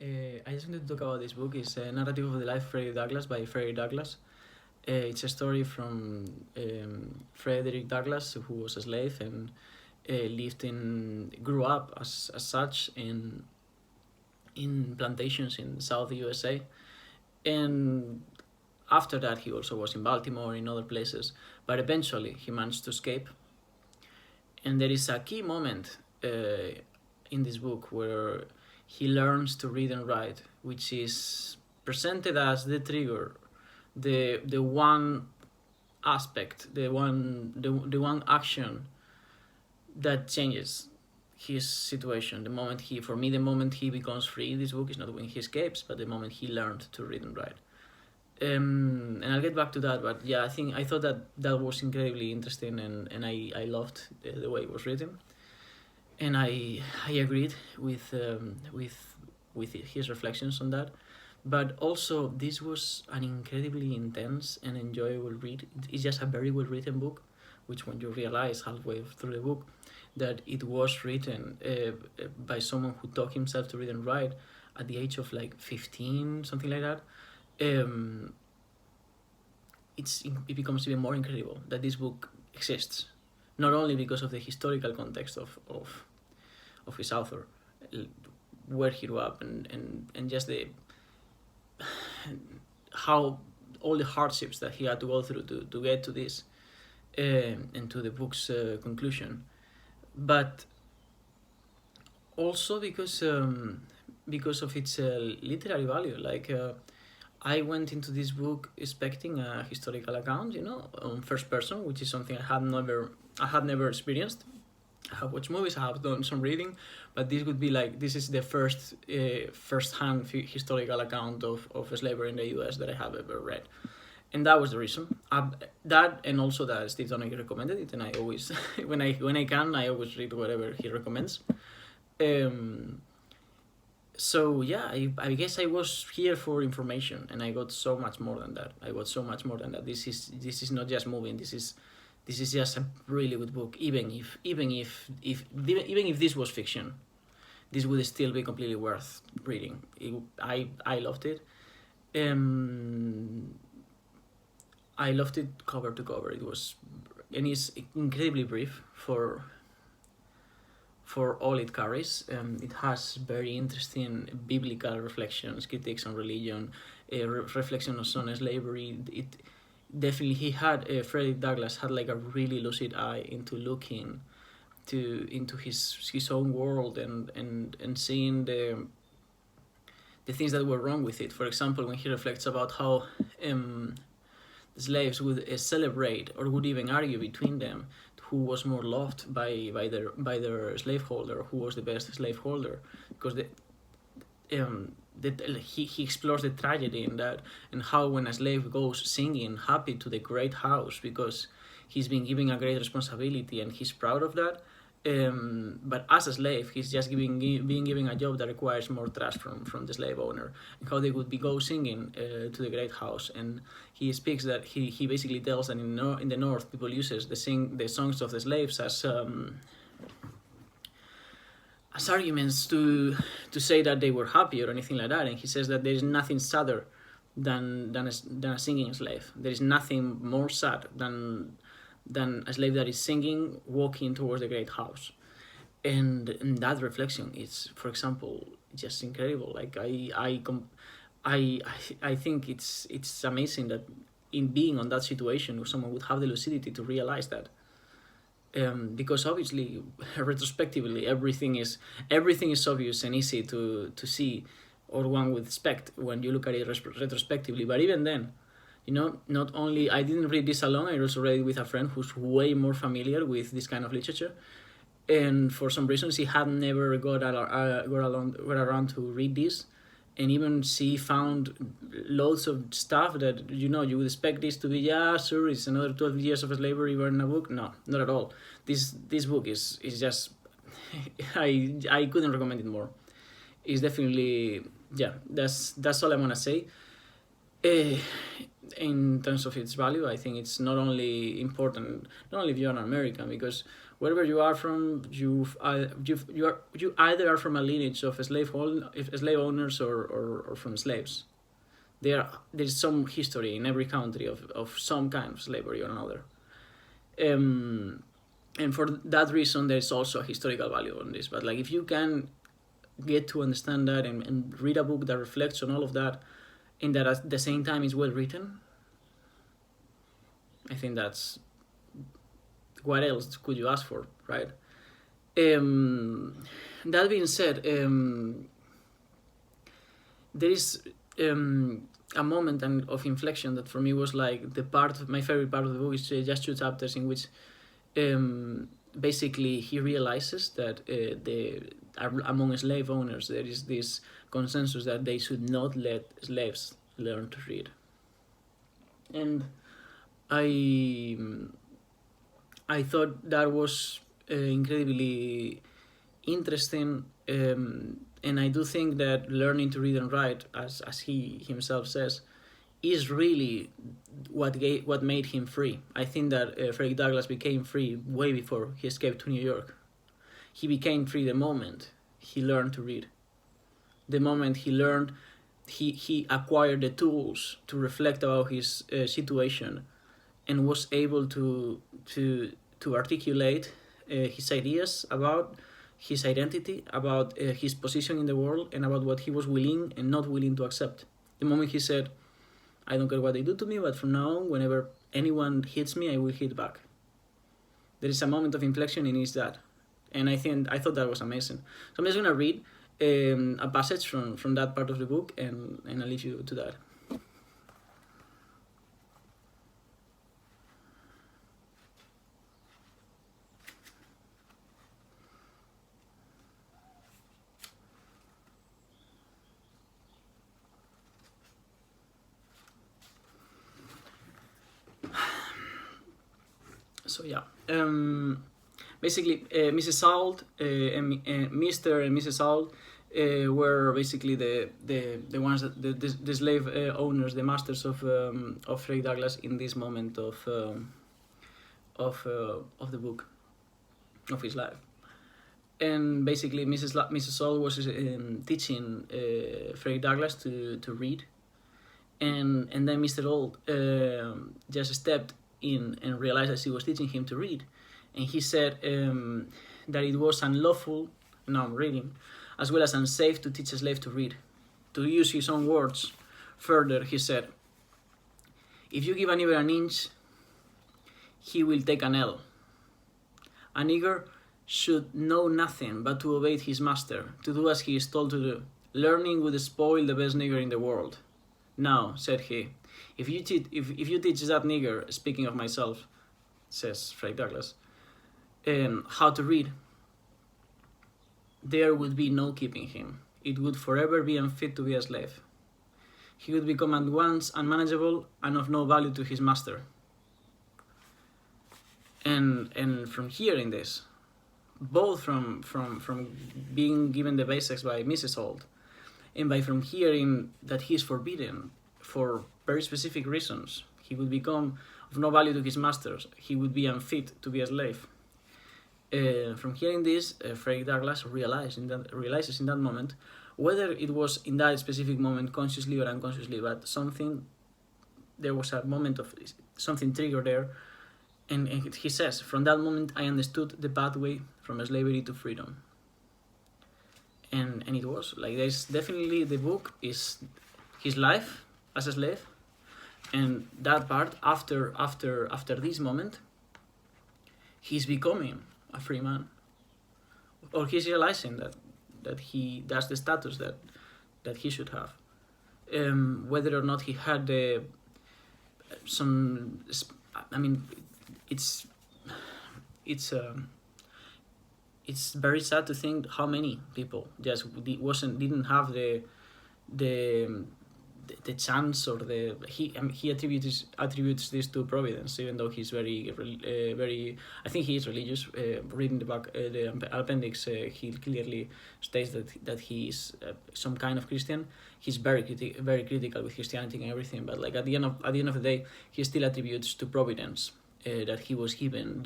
I just wanted to talk about this book. It's a narrative of the life of Frederick Douglass by Frederick Douglass. It's a story from Frederick Douglass, who was a slave and grew up as such in plantations in South USA. And after that, he also was in Baltimore, in other places. But eventually, he managed to escape. And there is a key moment in this book where he learns to read and write, which is presented as the trigger, the one aspect, the one action that changes his situation. The moment he becomes free in this book is not when he escapes, but the moment he learned to read and write. And I'll get back to that, but yeah, I thought that was incredibly interesting, and I loved the way it was written, and I agreed with his reflections on that. But also, this was an incredibly intense and enjoyable read. It's just a very well written book, which when you realize halfway through the book that it was written by someone who taught himself to read and write at the age of like 15, something like that. It becomes even more incredible that this book exists, not only because of the historical context of his author, where he grew up, and just how all the hardships that he had to go through to get to this and to the book's conclusion, but also because of its literary value. I went into this book expecting a historical account, on first person, which is something I had never experienced. I have watched movies, I have done some reading, but this is the first-hand historical account of slavery in the U.S. that I have ever read, and that was the reason. That, and also that Steve Donaghy recommended it, and I always, when I can, I always read whatever he recommends. So yeah, I guess I was here for information, and I got so much more than that. This is not just moving. This is just a really good book. Even if this was fiction, this would still be completely worth reading. I loved it. I loved it cover to cover. It's incredibly brief for all it carries. It has very interesting biblical reflections, critiques on religion, reflections on slavery. It definitely Frederick Douglass had like a really lucid eye into looking into his own world and seeing the things that were wrong with it. For example, when he reflects about how slaves would celebrate or would even argue between them who was more loved by their slaveholder, who was the best slaveholder, because he explores the tragedy in that, and how when a slave goes singing happy to the great house because he's been given a great responsibility and he's proud of that, but as a slave he's just being given a job that requires more trust from the slave owner, and how they would go singing to the great house. And he speaks that he basically tells that in the North people uses the songs of the slaves as arguments to say that they were happy or anything like that, and he says that there is nothing sadder than a singing slave. There is nothing more sad than a slave that is singing, walking towards the great house. And that reflection is, for example, just incredible. Like I think it's amazing that in being on that situation, someone would have the lucidity to realize that. Because obviously, retrospectively, everything is obvious and easy to see, or one would expect when you look at it retrospectively. But even then, not only I didn't read this alone, I also read it with a friend who's way more familiar with this kind of literature, and for some reasons he had never got around to read this, and even she found loads of stuff that you would expect this to be, yeah, sure, it's another 12 years of slavery in a book. No, not at all. This book is just I couldn't recommend it more. It's definitely, yeah, that's all I'm gonna say. In terms of its value, I think it's not only important, not only if you're an American, because wherever you are from, you either are from a lineage of slave owners or from slaves. There's some history in every country of some kind of slavery or another. And for that reason, there's also a historical value on this. But like, if you can get to understand that and read a book that reflects on all of that, and that at the same time is well written, I think that's, what else could you ask for, right? That being said, there is a moment of inflection that for me was like my favorite part of the book is just 2 chapters in which basically he realizes that among slave owners there is this consensus that they should not let slaves learn to read. And I thought that was incredibly interesting, and I do think that learning to read and write, as he himself says, is really what made him free. I think that Frederick Douglass became free way before he escaped to New York. He became free the moment he learned to read. The moment he learned, he acquired the tools to reflect about his situation, and was able to articulate his ideas about his identity, about his position in the world, and about what he was willing and not willing to accept. The moment he said, I don't care what they do to me, but from now on, whenever anyone hits me, I will hit back. There is a moment of inflection, and it's that. And I thought that was amazing. So I'm just going to read a passage from that part of the book, and I'll leave you to that. So yeah, basically Mrs. Salt and Mr. and Mrs. Salt were basically the ones that the slave owners, the masters of Frederick Douglass in this moment of the book, of his life. And basically Mrs. Salt was teaching Frederick Douglass to read, and then Mr. Old just stepped in and realized that she was teaching him to read, and he said that it was unlawful, now I'm reading, as well as unsafe to teach a slave to read. To use his own words further, he said, if you give a nigger an inch, he will take an ell. A nigger should know nothing but to obey his master, to do as he is told to do. Learning would spoil the best nigger in the world. Now, said he, if you teach that nigger, speaking of myself, says Frederick Douglass, how to read, there would be no keeping him. It would forever be unfit to be a slave. He would become at once unmanageable and of no value to his master. And from hearing this, both from being given the basics by Mrs. Holt, and from hearing that he is forbidden for very specific reasons, he would become of no value to his masters, he would be unfit to be a slave. From hearing this, Frederick Douglass realizes in that moment, whether it was in that specific moment consciously or unconsciously, but there was a moment of something triggered there, and he says, from that moment I understood the pathway from slavery to freedom. And it was like, there's definitely, the book is his life as a slave, and that part after this moment, he's becoming a free man, or he's realizing that that's the status that he should have, whether or not he had it's very sad to think how many people just didn't have the chance, or he attributes this to Providence, even though he's very I think he is religious. Reading the appendix, he clearly states that he is some kind of Christian. He's very critical with Christianity and everything, but like at the end of the day, he still attributes to Providence that he was given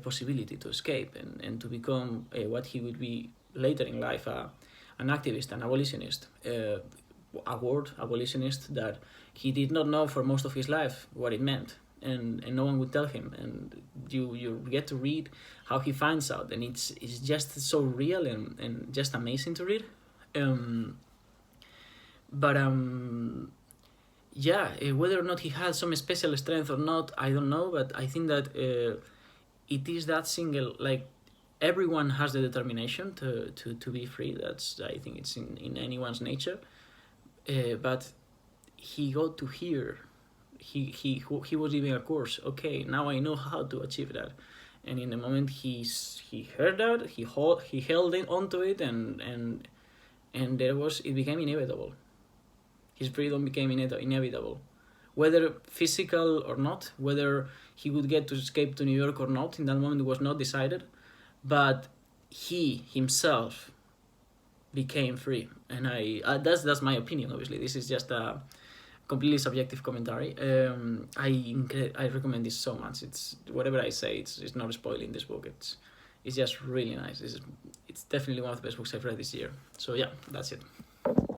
possibility to escape and to become what he would be later in life, an activist, an abolitionist, a word abolitionist that he did not know for most of his life what it meant, and no one would tell him, and you get to read how he finds out, and it's just so real and just amazing to read. But yeah, whether or not he had some special strength or not, I don't know, but I think that it is that single, like, everyone has the determination to be free. That's, I think it's in anyone's nature. But he got to hear, he was giving a course. Okay, now I know how to achieve that. And in the moment he heard that, he held onto it, and it became inevitable. His freedom became inevitable, whether physical or not, whether he would get to escape to New York or not. In that moment, it was not decided, but he himself became free, and that's my opinion. Obviously, this is just a completely subjective commentary. I recommend this so much. It's whatever I say, it's not spoiling this book. It's just really nice. It's definitely one of the best books I've read this year. So yeah, that's it.